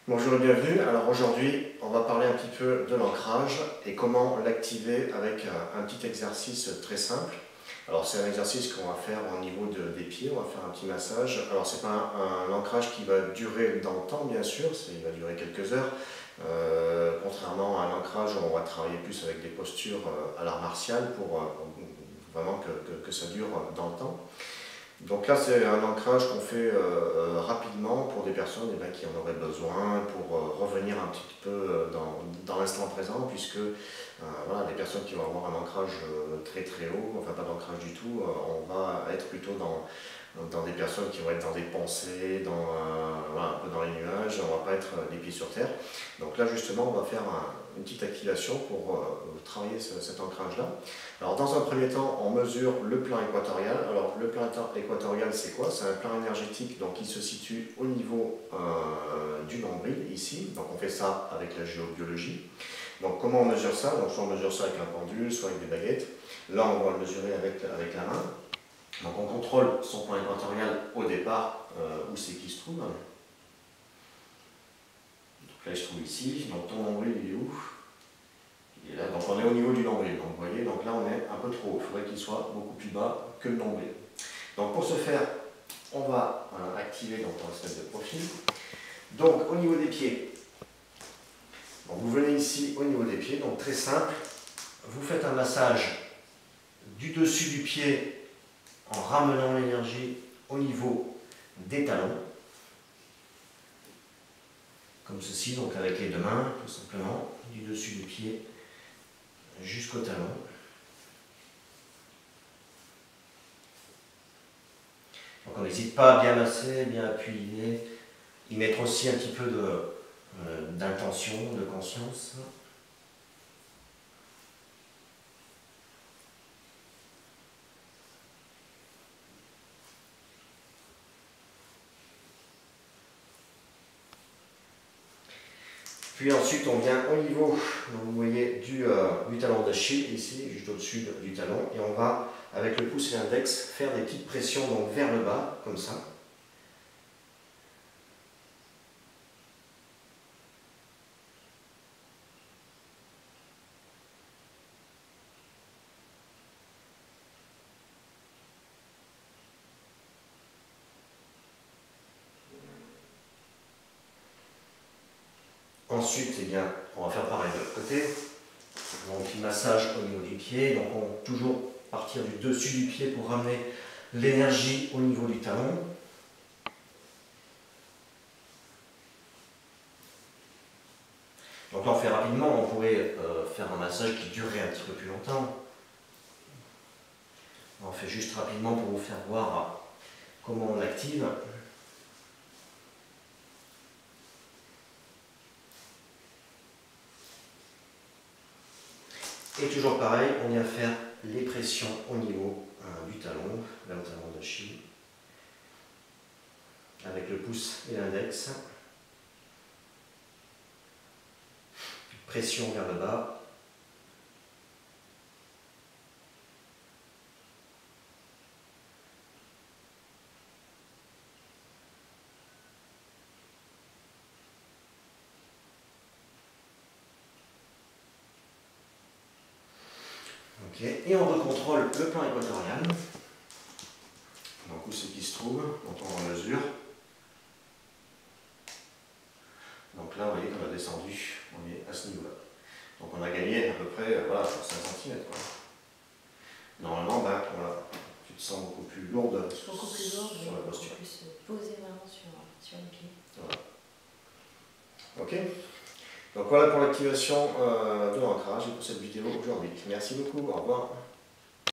Bonjour et bienvenue. Alors aujourd'hui, on va parler un petit peu de l'ancrage et comment l'activer avec un petit exercice très simple. Alors c'est un exercice qu'on va faire au niveau des pieds, on va faire un petit massage. Alors c'est pas un ancrage qui va durer dans le temps bien sûr, il va durer quelques heures. Contrairement à un ancrage où on va travailler plus avec des postures à l'art martial pour vraiment que ça dure dans le temps. Donc là, c'est un ancrage qu'on fait rapidement pour des personnes qui en auraient besoin, pour revenir un petit peu dans l'instant présent, puisque voilà, les personnes qui vont avoir un ancrage très très haut, enfin pas d'ancrage du tout, on va être plutôt dans des personnes qui vont être dans des pensées, voilà, un peu dans les nuages, on ne va pas être les pieds sur terre. Donc là justement, on va faire une petite activation pour travailler cet ancrage-là. Alors dans un premier temps, on mesure le plan équatorial. Alors le plan équatorial, c'est quoi? C'est un plan énergétique donc, qui se situe au niveau du nombril, ici. Donc on fait ça avec la géobiologie. Donc comment on mesure ça? Donc soit on mesure ça avec un pendule, soit avec des baguettes. Là, on va le mesurer avec la main. Donc on contrôle son plan équatorial au départ, où c'est qu'il se trouve. Donc là, il se trouve ici. Donc ton nombril, il est où? Il est là. Donc on est au niveau du nombril. Donc vous voyez, donc là on est un peu trop haut. Il faudrait qu'il soit beaucoup plus bas que le nombril. Donc pour ce faire, on va activer notre espèce de profil. Donc au niveau des pieds, donc, vous venez ici au niveau des pieds, donc très simple. Vous faites un massage du dessus du pied en ramenant l'énergie au niveau des talons, comme ceci, donc avec les deux mains, tout simplement, du dessus du pied jusqu'au talon. Donc on n'hésite pas à bien masser, bien appuyer, y mettre aussi un petit peu d'intention, de conscience. Puis ensuite, on vient au niveau, donc vous voyez, du talon d'Achille, ici, juste au-dessus du talon, et on va, avec le pouce et l'index, faire des petites pressions donc, vers le bas, comme ça. Ensuite, eh bien, on va faire pareil de l'autre côté. Donc, un petit massage au niveau du pied. Donc, on va toujours partir du dessus du pied pour ramener l'énergie au niveau du talon. Donc là, on fait rapidement. On pourrait faire un massage qui durerait un petit peu plus longtemps. On fait juste rapidement pour vous faire voir comment on active. Et toujours pareil, on vient faire les pressions au niveau du talon, là au talon d'Achille, avec le pouce et l'index. Pression vers le bas. Okay. Et on recontrôle le plan équatorial. Donc où c'est qu'il se trouve, quand on mesure. Donc là, vous voyez qu'on a descendu, on est à ce niveau-là. Donc on a gagné à peu près voilà, 5 cm. Normalement, voilà, tu te sens beaucoup plus lourde sur la posture. Beaucoup plus posée vraiment sur les pieds. Voilà. Ok. Donc voilà pour l'activation de l'ancrage et pour cette vidéo aujourd'hui. Merci beaucoup, au revoir.